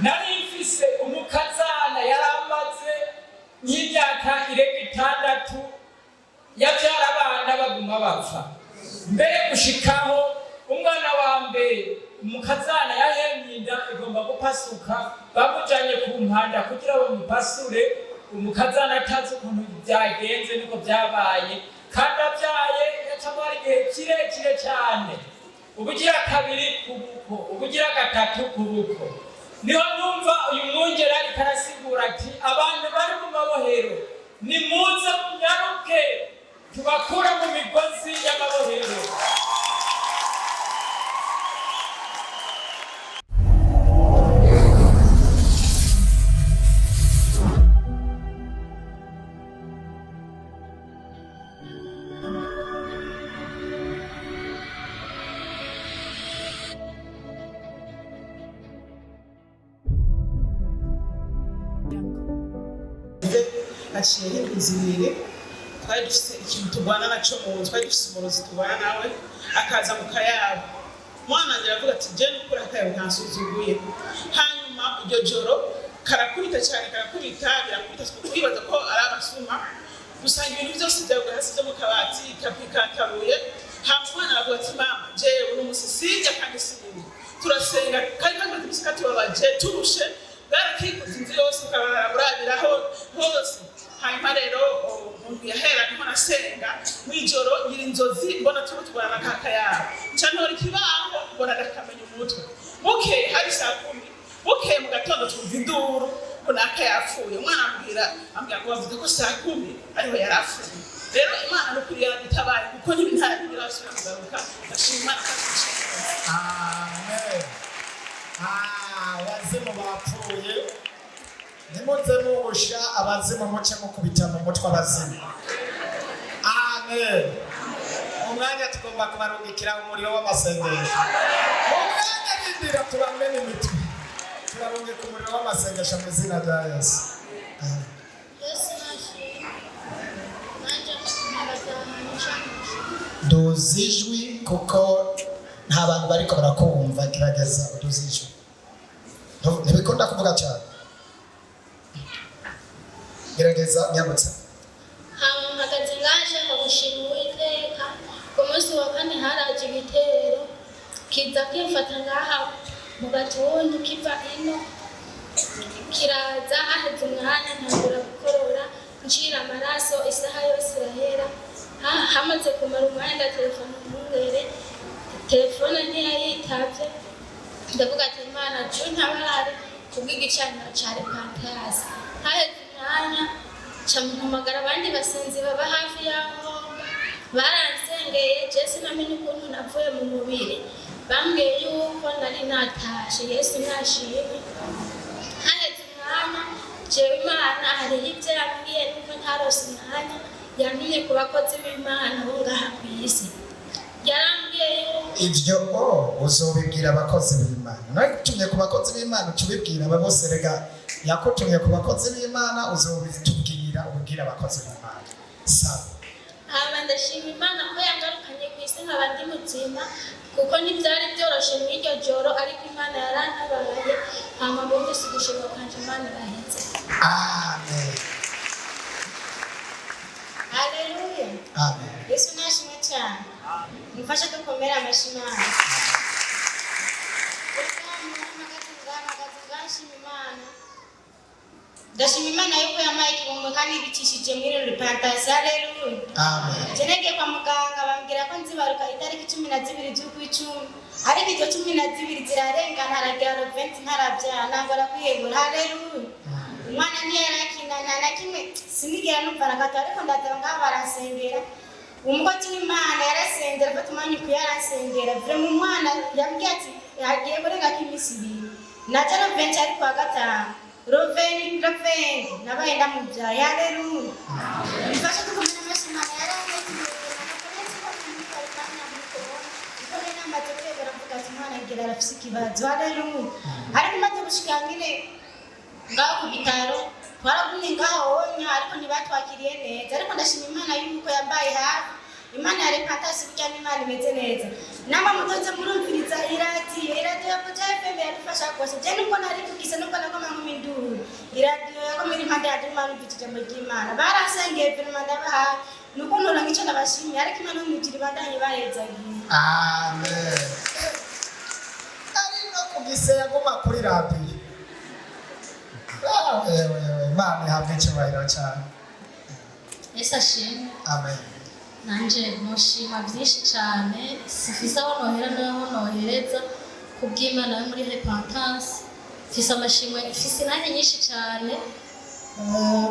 nari mfise umukazana yaramaze nk'imyaka irenga 6 yavyara abana baguma bapfa mbere gushikaho umwana wa mbere umukazana yahemye inda igomba gupasuka bamujanye ku mpanda kugira ngo mupasure umukazana atazi ukuntu byagenze niko byabaye kandi abyaye yacamara igihe kirekire cyane ubugira kabiri kubuko ubugira gatatu kubuko niho numva uyu mwungera ariko arasigura ati abantu bari mu mabohero nimuze munyaruke tubakura mu migozi y'amabohero. Aciye inzira twari dufite ikintu tugwana naco mu twari dufite umurozi tugwana nawe akaza mu kayabo mwana ngira avuga ati je nukuri akayabo ntansuzuguye hanyuma iryo joro karakubita cyane karakubita birakubita twibaza ko ari abasuma gusanga ibintu byose byaguye hasi byo mu kabati kapikaruye hamwana aravuga ati mama jewe n'umusi sinjya kandi sinjya turasenga kandi kandi tubisika tubabaje turushe barakikuza inzu yose ukabarabiraho hose hanyuma rero umuntu yahera niho nasenga mw'ijoro ngira inzozi mbona tuba tubana kaka yawe ncantora ikibaho mbona ndakamenya umutwe bukeye hari 10:00 bukeye mu gatondo twumva induru ko naka yapfuye umwana ambwira ngo bavuga ko 10:00 ariho yarapfuye rero imana n'ukuri yaradutabaye kuko n'ibintari birasubira kugaruka ndashima amen. Abazimu bapfuye nimuze mugusha abazimu muce mukubita mu mutwe abazimu. Amen. Umwanya tugomba kubarungikira umuriro w'amasengesho. Umwanya bindira turamena imitwe turarungika umuriro w'amasengesho mu izina rya Yesu. Duzijwi kuko nta bantu bariko barakumva gerageza uduzijwi ntibikunda kuvuga cyane gerageza nyamutsa hagati ngaje mu gushima Uwiteka ku munsi wa kane haraje igitero kiza kimfata ngaha mu gatundu kiva ino kiraza haheze umwanya ntangura gukorora ncira amaraso isaha yose irahera hamaze kumara umwanya ndatelefona umwungere telefone ntiyayitavye ndavuga ati Imana je ntabare kubw'igicaniro ca repentance haheze umwanya camuhamagara abandi basenzi baba hafi yaho baransengeye je sinamenye ukuntu navuye mu mubiri bambwiye yuko nari natashe Yesu nashimwe haheze umwanya jewe Imana hariho ivyo yambwiye nuko ntarose umwanya yantumye ku bakozi b'Imana bo ngaha kw'isi ivyo uzobibwira abakozi b'Imana nagutumye ku bakozi b'Imana tubibwira aba bose rega yakutumye ku bakozi b'Imana uzobitubwira ubwira abakozi b'Imana sawa ndashima Imana ko yangarukanye ku isi nkaba ndi muzima kuko ntibyari byoroshe mw'iryo joro ariko Imana yarantabaye hama bumvise ugushima kwanje Imana iraheze. Amen. Haleluya. Amen. Yesu nashimwe cyane. Mufashe dukomera amashimana. Ndashima Imana yuko yamaye ikibombo kandi ibicishije muri repentance. Haleluya. Amen. Jenege kwa muganga bambwira ko nzibaruka itariki 12 z'ukwicumi ariko izo 12 zirarengana haragira 20 ntarabyara nangora kwiyegura. Haleluya. Umwana ntiyarakindana na kimwe sinigera numva na gato ariko ndataba ngaho barasengera umukozi w'Imana yarasengera afata umwanya kuyarasengera vure mu mwana yambwiye ati yagiye kurenga k'imisi 2 najya no benshi ariko wa gatanu roveni nabaye ndamubyaye. Haleluya. Mfashe dukomere amashimana yarangiye arafise ikibazo. Haleluya. ariko maze gushika nyine ngaho ku bitaro twaragumye ngaho ariko ntibatwakiriye neza ariko ndashima Imana yuko yambaye hafi. Imana ya repentance burya n'Imana imeze neza nama mutoze murumviriza iradiyo yakoze FM yadufasha rwose je nuko nari kugise nuko iradiyo yakomera impande ya Imana ivugije mu ry'Imana barasengeye firima ndabaha nuko nona ngico nabashimiye ariko Imana n'umujiri bandanye bahezagiye. Amen. Ari no kubise yaguma kuri radiyo. Imana ihabwe icyubahiro cyane. Yesu ashimwe. Amen. Nanje noshima byinshi cyane sifisa aho nohera n'aho nohereza kubw'Imana yo muri repentance. Fisa amashimwe ifise nanjye nyinshi cyane.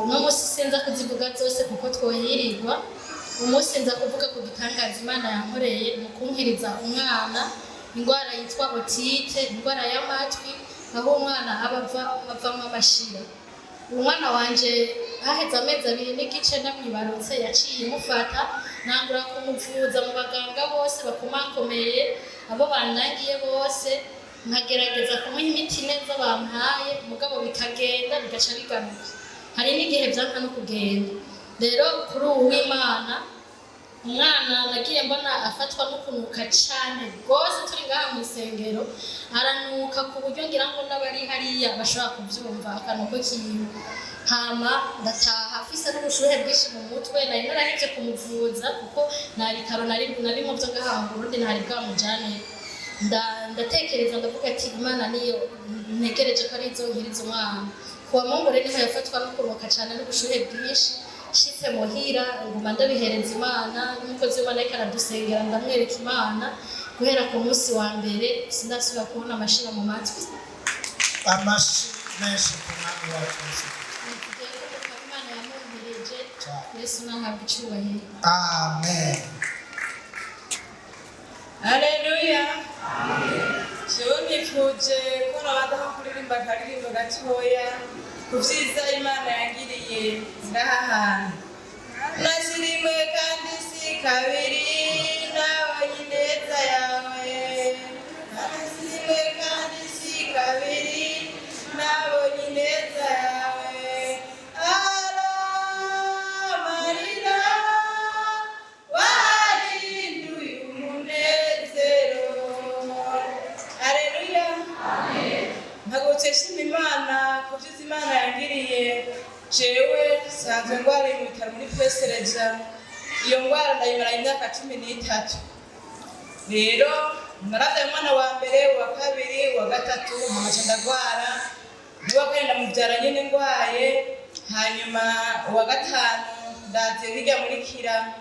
N'umunsi sinza kuzivuga zose kuko twohirirwa. Umunsi nza kuvuga ku gitangaza Imana yankoreye mu kunkiriza umwana indwara yitwa otite, indwara y'amatwi, aho umwana abavamo amashira. Umwana wanje aheza amezi 2 n'igice ndamwibarutse yaciye imufata nangura kumuvuza mu baganga bose bakomakomeye abo banangiye bose nkagerageza kumuha imiti neza bampaye mugabo bikagenda bigaca bigaruka. Hari n'igihe byanka no kugenda. Rero kuri uw'Imana umwana nagiye mbona afatwa no kunuka cyane rwose turi ngaha mu isengero aranuka ku buryo ngira ngo n'abari hariya bashobora kubyumva akanuko kiwe. Hama ndataha afise n'ubushuhe bwinshi mu mutwe nari narahevye kumuvuza kuko nta bitaro nari mu byo ngaha mu Burundi ntari bwamujane. Ndatekereza ndavuga ati Imana niyo ntegereje ko ari izonkiriza umwana. Kuwa Mungu rero niho yafatwa no kunuka cyane n'ubushuhe bwinshi shitse muhira nguma ndabihereza Imana n'umukozi w'Imana ariko aradusengera ndamwereka Imana guhera ku munsi wa mbere sindasubira kubona amashira mu matwi. Amashi menshi ku mwami wacu Yesu. Imana yamumpereje Yesu nahabwa icyubahiro. Amen. Haleluya. Jewe nifuje ko nabadaho kuririmba akaririmbo gatoya ku vyiza Imana yangiriye ngaha hantu. Nasirimwe kandi si kabiri nabonye ineza yawe. Nasirimwe kandi si kabiri nabonye ineza yawe. Marira warinduye umunezero. Haleluya. Ntagutse shima Imana ku vyiza Imana yangiriye. Jewe sanzwe ngwara mu bitaro muri Pesereja. Iyo ngwara ndayimara imyaka 13. Rero naravye umwana wa mbere, wa kabiri, wa gatatu hamaze ndagwara. Niba kandi ndamubyara nyene ngwaye. Hanyuma wa gatanu ndaze bijya muri kira.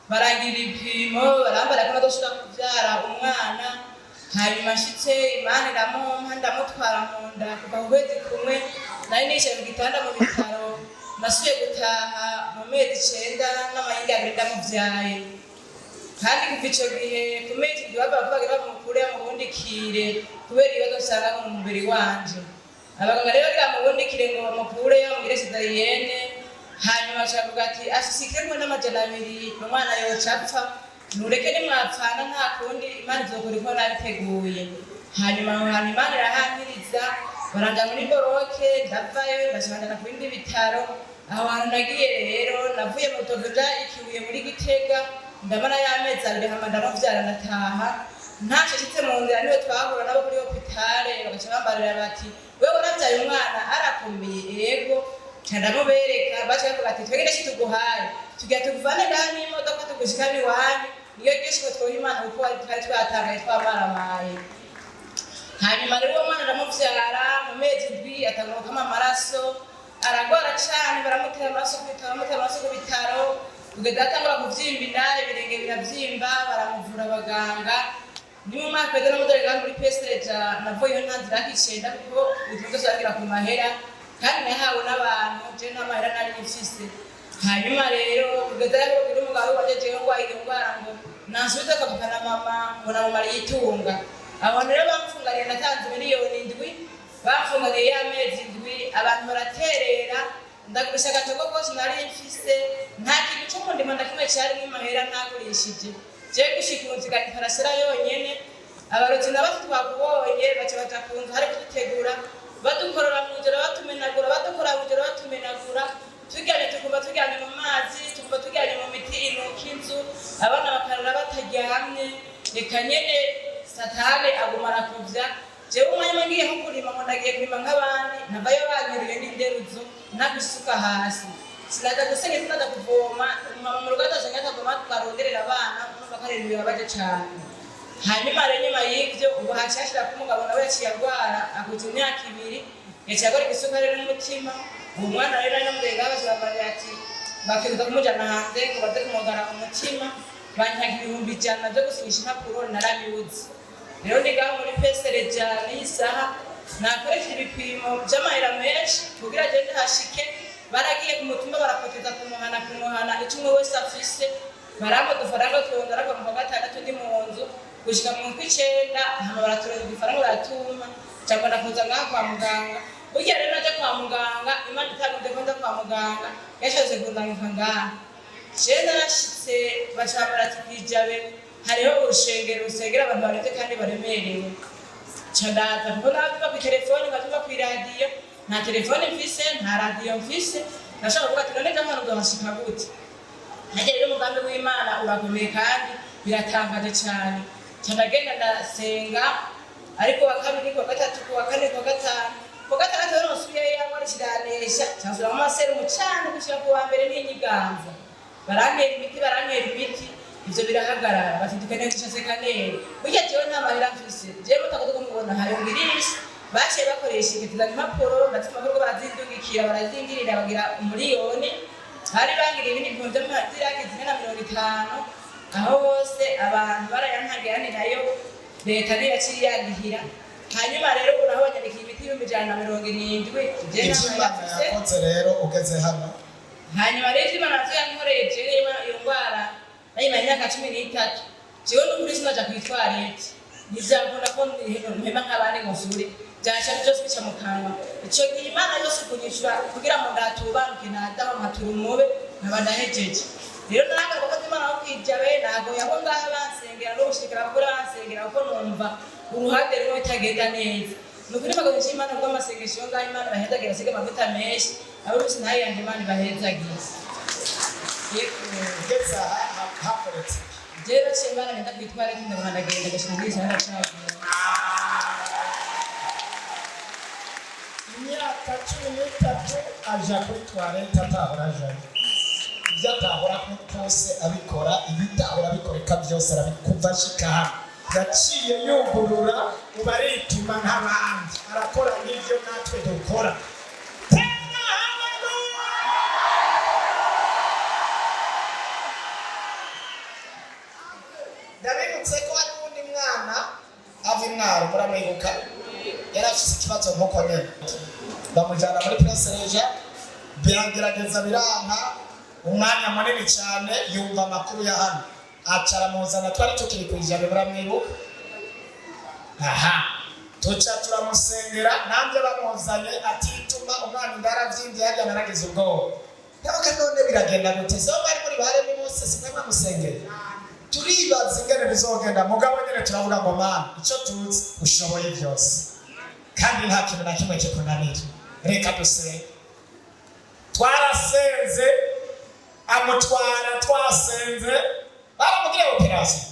Baragira ibipimo barambara ko nadoshira kubyara umwana. Hanyuma shitse Imana iramumpa ndamutwara mu nda kuva ukwezi kumwe nari nishe mu gitanda mu bitaro nasubiye gutaha mu mezi 9 n'amahinga 2 ndamuvyaye. Kandi kuva ico gihe ku mezi 2 bavuga bamukure mu bundikire kubera ibibazo nsanga mu mubiri wanje. Abaganga rero bagira mu bundikire ngo bamukure yamugire cesarienne. Hanyuma bavuga ati ashisikire ngo n'amajana 2 umwana yocapfa. Nureke nimwapfana nta kundi Imana izokora ko nabiteguye. Hanyuma Imana irahankiriza baranja muri boroke ndavayo ndashimana ku bindi bitaro. Aho hantu nagiye rero navuye mu Togoda ikibuye muri Gitega ndabona y'amezi 2 hamanda bavyara ndataha. Ntaje shitse mu nzira niwe twahura nabo kuri hopitale bagaca bambarira bati wewe uravyaye umwana arakomeye yego cyandamubereka bacha bavuga ati twegende shituguhaye tugiye tuvane ndani imodoka tugushikani wanyu niyo gishiko twohimana kuko twari twatangaye twamaramaye. Hanyuma rero umwana ndamuvyara mu mezi 2 atanguka amaraso aragwara cyane baramutera amaraso ku bitaro kugeza atangura kuvyimba inda ibirenge biravyimba baramuvura abaganga. Ni mu mwaka rero n'umudorega muri Pesereja navuyeho ntanzira kicenda kuko utuzo zagira ku mahera kandi nahawe n'abantu je n'amahera nari nifise. Hanyuma rero kugeza rero biri umugabo waje ngo ayirwara ngo nasubiza kwa papa na mama ngo namumara yitunga. Abo rero bamfungariye natanze miliyoni 7 bamfungariye y'amezi 7 abantu baraterera ndagurisha gatogo kose nari mfise nta kintu cyo ndimo ndakimwe cyari n'imahera ntagurishije. Je gushikunzi ga parasera yonyene abarozi nabatu twakubonye bace batakunza hari kudutegura badukorora mu njoro batumenagura badukora mu njoro batumenagura tugane tukumva tugane mu mazi tukumva tugane mu miti inukinzu abana bakarara bataryamye reka nyene satane agumara kuvya je umwanya ngiye nko kurima ngo ndagiye kurima nk'abandi navayo banyeruye n'inderuzo nabisuka hasi sinaza gusenya sinaza kuvoma mama mu rugo atashanya atavoma twaronderera abana bakarerera baje cyane hanyuma rero nyuma y'ibyo ubu hashashira kumugabo nawe yaciye arwara akuze imyaka 2 yaciye agora igisukari n'umutima uwo mwana rero n'umudenga abashobora ati bakiruka kumujana hanze ngo baze kumugara umutima banyaga 100 byo gusinyisha impapuro narabiyuze rero ndigaho muri pesere cyane isaha nakoresha ibipimo by'amahera menshi kugira agende hashike baragiye ku mutumba barapoteza kumuhana icumwe wese afise baramo dufaranga twongera ko mu gatandatu ndi mu nzu gushika mu 9 hama baratureza ifaranga baratuma cyangwa nakuza ngaha kwa muganga burya rero naje kwa muganga imana itagude ko nda kwa muganga yashoze kundanguka ngaha je narashitse bacambara tikijabe hariho urushengero rusengera abantu barete kandi baremerewe candaza kuko navuga ku telefone ngavuga ku radio nta telefone mfise nta radio mfise nashaka kuvuga ati none jamano ndabashika gute nage rero umugambi w'Imana urakomeye kandi biratangaje cyane cyandagenda ndasenga ariko wakabiri kwa gatatu kwa kane kwa gatanu kwa gatandatu rero nsubiye yamara kiranesha cyazura mu masero mucana gushira ku wa mbere n'inyiganza barantera imiti ivyo birahagarara batidukane gushase kanere burya jewe nta mahera mfise jewe mutakoze kumubona hayo ngirisi baciye bakoresha igitizana impapuro batuma ko barazindungikira barazingirira bagira umuriyoni hari bangira ibindi bintu by'amaziraki 50 aho bose abantu barayankagerane nayo leta niyo yaciye yagihira hanyuma rero urabonye ibiti 170 je n'amayafise yakoze rero ugeze hano hanyuma rero Imana yankoreje iyo ngwara nayo imyaka 13 jewe n'ukuri sinaja kwitwarete nizakunda ko mpema nk'abandi ngosure byasha byose bica mu kanwa ico Imana yose kunyishura kugira ngo ndatubaruke nadaho maturumube nkabadahejeje rero nanga ko Imana okwijabe nago yabo ngaha bansengera no gushikira abakora bansengera uko numva uruhande rumwe bitagenda neza nukuri magabe Imana ngo amasengesho ngaha Imana bahezagira sige amavuta menshi abo bose nayo yanje Imana bahezagira geza hakoretse jero Imana nenda kwitwara kinda ndagenda gashingisha haracaje imyaka 13 aja kuri toilette atahora ajayo ibyo atahora kose abikora ibitahora bikoreka byose arabikuva shika yaciye yugurura ubarituma nk'abandi arakora n'ibyo natwe dukora ndabibutse ko hari undi mwana ava imwaro muramwibuka yarafise ikibazo nk'uko nyene bamujana muri presereja biragerageza biranka umwanya munini cyane yumva amakuru ya hano acara muzana twari tukiri kwijana muramwibuka tuca turamusengera nanjye bamuzanye atituma umwana ndaravyimbye yarya naragize ubwoba yabaga none biragenda gute so bari muri bare bose simwe bamusengera turibaza ingene bizogenda mugabo nyene turavuga ngo mana ico tuzi ushoboye byose kandi nta kintu na kimwe kikunanira reka dusenge twarasenze amutwara twasenze baramubwira operation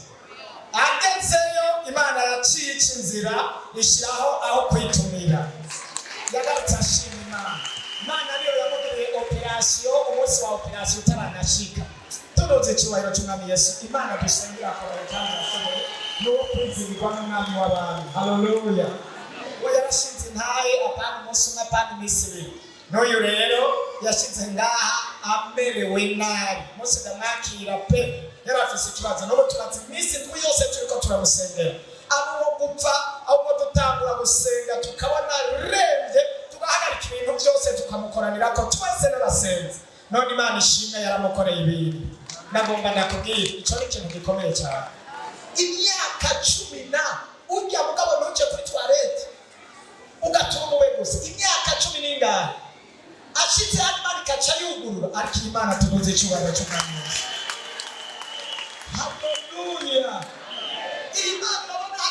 agezeyo Imana yaciye inzira ishiraho aho kwitumira yagarutse ashima Imana niyo yamugiriye operation umunsi wa operation utaranashika tunoze cyubahiro cy'umwami Yesu Imana dusengera ko kandi no kwizirwa n'umwami w'abantu haleluya we yarashinze ntaye apana umunsi umwe apana iminsi 2 n'uyu rero yashinze ngaha amerewe nabi umunsi ndamwakira pe yarafise ikibazo n'ubu tumaze iminsi 2 yose turiko turamusengera abo gupfa abo dutangura gusenga tukabona rembye tugahagarika ibintu byose tukamukoranira ko twese n'abasenzi none Imana ishimwe yaramukoreye ibintu nagomba nakubwira ico ni ikintu gikomeye cyane imyaka 10 ujya mugabo nuje kuri toilette ugatumuwe gusa imyaka 10 n'ingana ashitse Imana ikaca yugurura ariko Imana tunoze cyubahiro cy'umwami Yesu haleluya Imana babona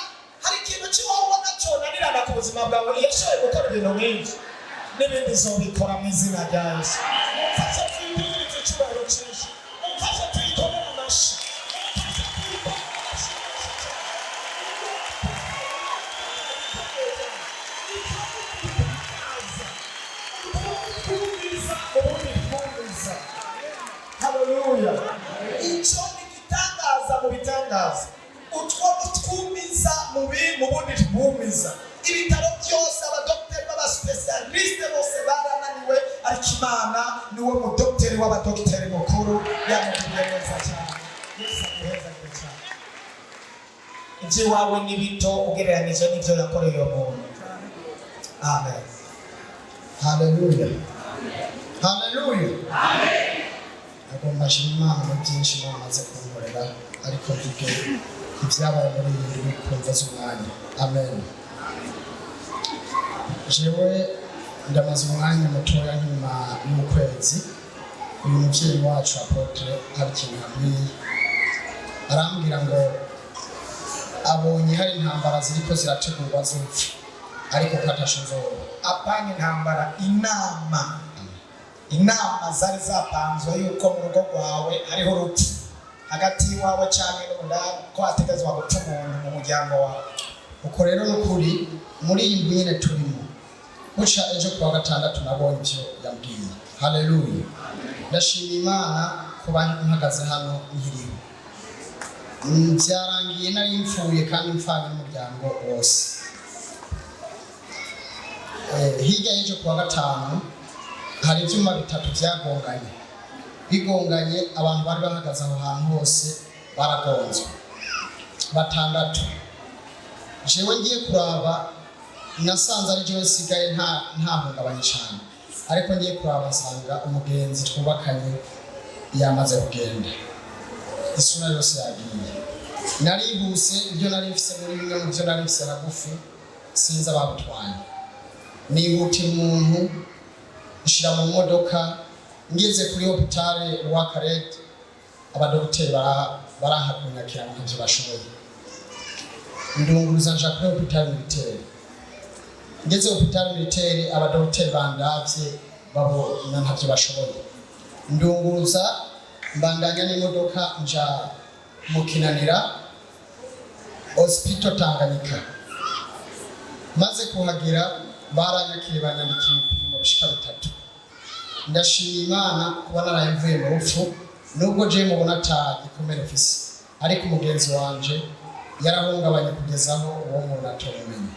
hari ikintu cy'ubona cyonanirana ku buzima bwawe yashoboye gukora ibintu nk'ibyo n'ibindi zobikora mu izina rya Yesu mfasha twibwirize cyubahiro cyinshi mfasha twikome mu mashi Haleluya. Icyo ni igitangaza mu bitangaza. Utwo twumiza mu bundi twumiza. Ibitaro byose abadokiteri b'abasipesialiste bose barananiwe, ariko Imana niwe mudokiteri w'abadokiteri mukuru, yamugiriye neza cyane. Yesu amuheza cyane. Iby'iwawe ni bito ugereranije n'ibyo yakoreye uwo muntu. Amen. Haleluya. Haleluya. Amen. Agomba Imana mu byinshi Imana amaze kunkorera, ariko mvuge ibyabaye muri iyi ndwi kumva z'umwanya. Amen. Jewe ndamaze umwanya mutoya nyuma y'ukwezi, uyu mubyeyi wacu Apotre hari ikintu yambwiye, arambwira ngo abonye hari intambara ziriko zirategurwa z'urupfu, ariko ko atashoboye. Apanye intambara, inama zari zapanzwe yuko mu rugo rwawe hariho urupfu hagati y'iwawe cyangwa n'umudani, ko hategezwa gupfa umuntu mu muryango wawe. Uko rero n'ukuri muri iyi ndwi nyine turimo, guca ejo kuwa gatandatu nabonye ibyo yambwiye. Haleluya. Ndashima Imana kuba mpagaze hano nkiriho. Byarangiye nari mfuye kandi mfanye n'umuryango wose. Hirya y'ejo kuwa gatanu hari ibyuma bitatu byagonganye. Bigonganye, abantu bari bahagaze aho hantu hose baragonzwe. Batandatu. Jewe ngiye kuraba nasanze ari jewe sigaye nta hungabanye cyane, ariko ngiye kuraba nsanga umugenzi twubakanye yamaze kugenda, isura yose yagiye. Narihuse ibyo nari mfise muri bimwe mu byo nari mfise hagufi sinza babutwaye. Nihutira umuntu nshira mu modoka, ngeze kuri hopitale wagatatu, abadokiteri barahakunyakira ntacyo bashoboye. Ndunguruza nja kuri hopitale militaire. Ngeze hopitale militaire, abadokiteri bandavye babona ntacyo bashoboye. Ndunguruza mbandanya n'imodoka nja mukinanira hospital Tanganyika. Maze kuhagera baranyakiriye banyandikira ibipimo bishika 3. Ndashima Imana kuba narayivuye mu rupfu, nubwo je mubona atagikomere mfise, ariko umugenzi wanje yarahungabanye kugeza aho uwo muntu atomenye.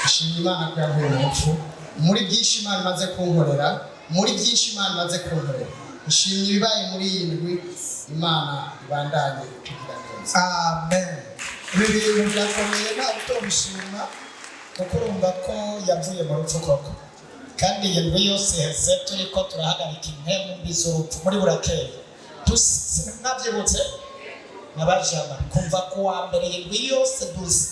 Ndashima Imana ko yavuye mu rupfu. Muri byinshi Imana imaze kunkorera, nshimye ibibaye muri iyi ndwi, Imana ibandanye tugira neza. Amen. Ibi bintu byakomeye ntabwo tubishima, kuko urumva ko yavuye mu rupfu koko. Kandi iyi ndwi yose heze turiko turahagarika impemu mbi z'urupfu muri burakeye. Nabyibutse nabajama kumva ko wa mbere y'indwi yose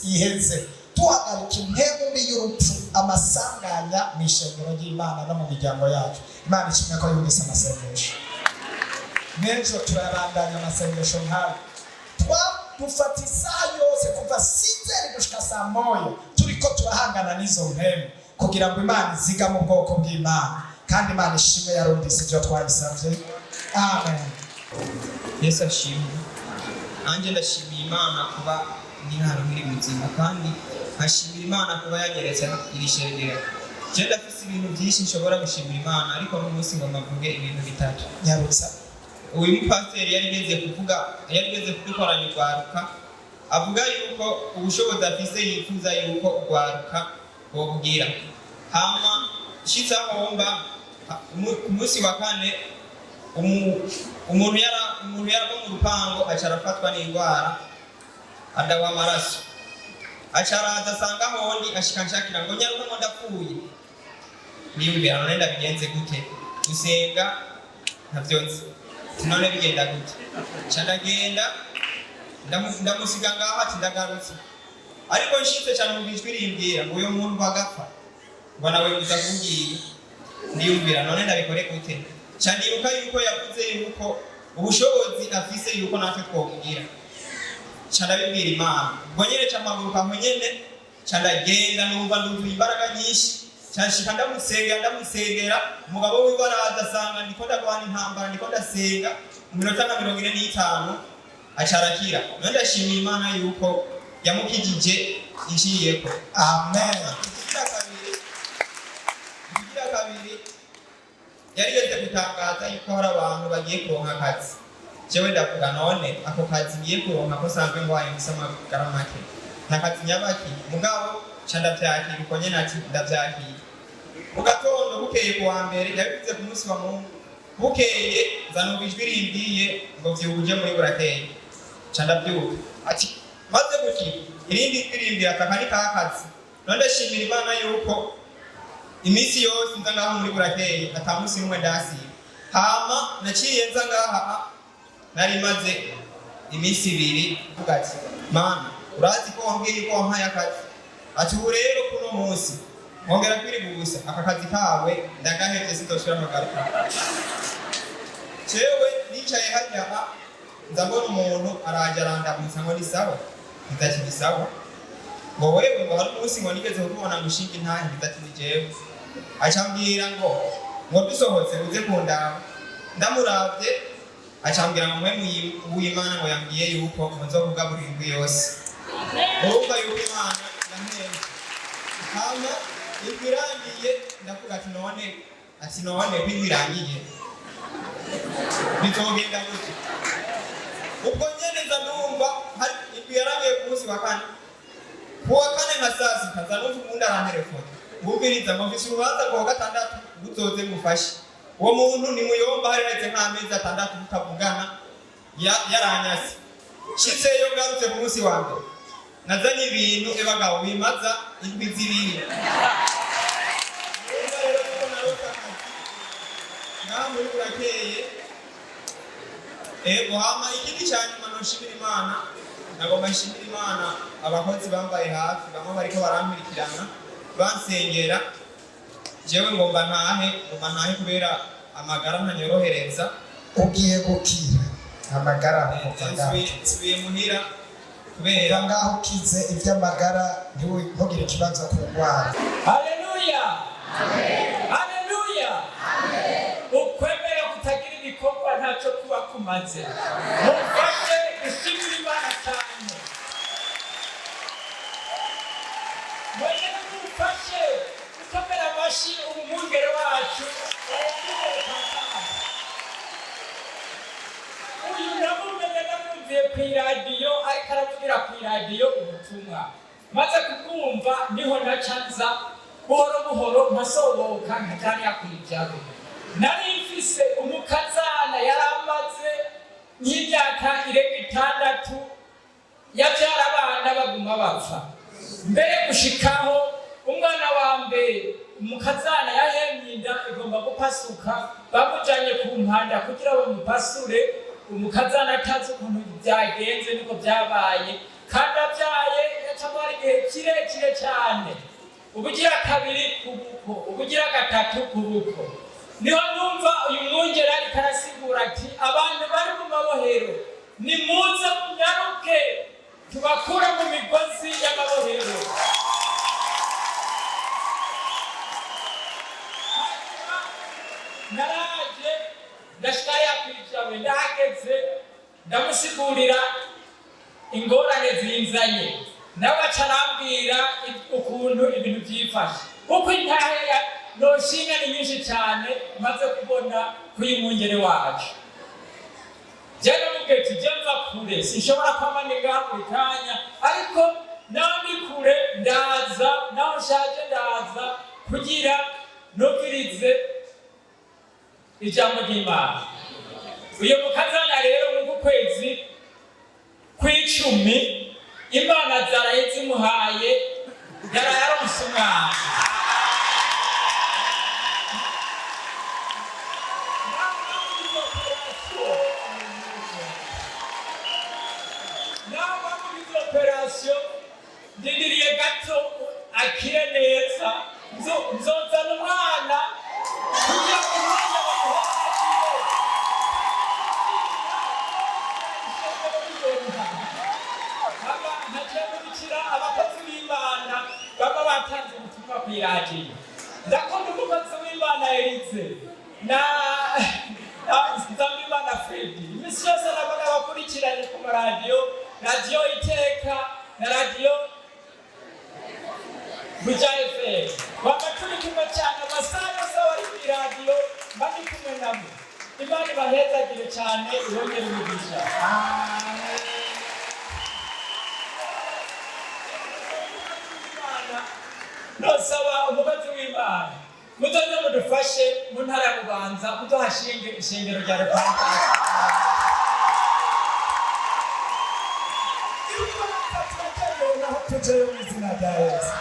iheze tuhagarika impemu mbi y'urupfu, amasanganya mu ishengero ry'Imana no mu miryango yacu. Imana ishimwe ko yumvise amasengesho. N'ejo turabandanya amasengesho nkawe. Dufata isaha yose kuva 6 gushika saa 1 turiko turahangana n'izo mpemu, kugira ngo Imana iziga mu bwoko bw'Imana, kandi Imana ishimwe yarumvise ibyo twayisavye. Amen. Yesu ashimwe. Anje ndashimiye Imana kuba nihano muri muzima, kandi ashimira Imana kuba yageretse iri shengero. Je ndafise ibintu byinshi nshobora gushimira Imana, ariko n'umunsi ngomba kuvuga ibintu bitatu. Nyarutsa. Uyu mupasiteri yarigeze kudukoranya urwaruka, avuga yuko ubushobozi afise yifuza yuko urwaruka bobwira. Hama shiza homba ku munsi wa kane umuntu yara mu rupango acarafatwa n'indwara adawa amaraso. Acaraza asanga hondi ashikanshakira ngo nyaruka ngo ndapfuye. Niyumvira none ndabigenze gute? Gusenga ntavyonzi. None bigenda gute? Cyandagenda ndamusiga ngaho ati ndagarutse. Ariko nshitse cyane mu bijwi rimbwira ngo uyo muntu bagapfa. Ngo nawe uzavugiye. Niyumvira none ndabikore gute? Cyandiruka yuko yavuze yuko ubushobozi afise yuko natwe twokugira. Cyandabibwira Imana. Ubwo nyene cyamaguruka aho nyene cyandagenda numva ndumva imbaraga nyinshi. Cyashika ndamusengera umugabo wiwe araza asanga ndiko ndagwana intambara, ndiko ndasenga mu minota 45 acarakira. None ndashimira Imana yuko yamukijije inciyeko. Amen. Kabiri yarigeze gutangaza yuko hari abantu bagiye kuronka akazi. Jewe ndavuga none ako kazi ngiye kuronka ko sanzwe ngwaye ngisa amagara make nakazi nyabaki mugabo ca ndavyakira uko nyene ati ndavyakira. Mu gatondo bukeye kuwa mbere yabivuze ku munsi wa Mungu, bukeye nzanumva ijwi rimbwiye ngo vyuje muri burakeye. Ca ndavyuka ati maze gukira irindi ijwi rimbwiye aka kari kakazi. None ndashimira Imana yuko imisi yose nza ngaho muri burakeye ata munsi n'umwe ndasiba. Hama naciye nza ngaha nari maze imisi 2 vuga ati Mana urazi ko wambwiye ko wampaye akazi, ati ubu rero kuno munsi ongera kwiribusa aka kazi kawe ndagahevye sindoshira amagaruka. Jewe nicaye hajya nza mbona umuntu araje arandamutsa ngo ni sawa, ndati ni sawa. Ngo wewe ngo hari umunsi ngo nigeze kubona mushinga intahe ndati ni jewe. Acambwira ngo dusohotse uze kundaba. Ndamuravye acambwira ngo mwe Nduwimana ngo yambwiye yuko nzovuga buri ndwi yose. Urumva yuko Imana yampenze. Hama ibirangiye ndavuga ati none kwibirangiye bitogenda gute. Ubwo nyene nza ndumva hari ibirangiye ku munsi wa kane. Kuwa kane nka saa sita nza numva umuntu arantelefona. Bubiriza ngo mfise urubanza kwa gatandatu uzoze mufashe. Uwo muntu ni muyomba hari heze nk'amezi 6 tutavugana yaranyase. Shitseyo ngarutse ku munsi wa mbere nazanye ibintu ebagabo bimaza indwi 2. Muri burakeye hama ikindi cyane manoshimira Imana nagomba nshimira Imana abakozi bambaye hafi bamwe bariko baramurikirana bansengera. Jewe ngomba ntahe kubera amagara ntanyorohereza. Ugiye gukira amagara nsubiye muhira kubera ngaho ukize ivy'amagara ntugire ikibazo ku ndwara. Haleluya, haleluya. Ukwemera kutagira ibikorwa ntacyo kuba kumaze. Mufashe gushimira Imana cyane. Mwene mufashe gukomera amashyi umwungere wacu. Uyu namumenye namwumviye ku iradiyo ariko aravugira ku iradiyo ubutumwa. Maze kubwumva niho nacanza buhoro buhoro nkasohoka nkajya yakwijaho. Nari mfise umukazana yaramaze imyaka 6 yabyara abana baguma bapfa. Mbere gushikaho umwana wa mbere umukazana yahemye inda igomba gupasuka, bamujanye ku mpanda kugira bamupasure. Umukazana atazi ukuntu byagenze niko byabaye, kandi abyaye yacamara igihe kirekire cyane. Ubugira kabiri kubuko, ubugira gatatu kubuko. Niho numva uyu mwungere ariko arasigura ati abantu bari mu mabohero nimuze munyaruke tubakura mu migozi y'amabohero. Naraje ndashika yakwicawe ndahageze ndamusigurira ingorane zinzanye, nawe acarambwira ukuntu ibintu byifashe. Uko intahe noshinga ni nyinshi cyane maze kubona kuyu mwungere wacu. Jana mugeti jemva kure sinshobora kwamanika buri kanya, ariko nandi kure ndaza naho nshaje ndaza kugira nubwirize ijambo ry'Imana. Uyu mukazana rero mu kwezi kw'icumi Imana zarayizimuhaye yararonse umwana. Nawe muri izo operasiyo ndindiriye gato akire neza, nzozana umwana kugira ngo umwana abakozi b'Imana baba batanze ubutumwa ku iradiyo. Ndakunda umukozi w'Imana Elize na Nduwimana Fredi. Imisi yose nabona bakurikiranye ku maradiyo, radiyo Iteka na radiyo Buja FM. Bagaturikirwa cyane amasaha yose bari ku iradiyo, bari Imana ibahezagire cyane ibongere umugisha. Nosaba umukozi w'Imana muzoze mudufashe mu ntara ya Bubanza muzohashinge ishengero rya Repentance. Tujeyo mu izina rya Yesu.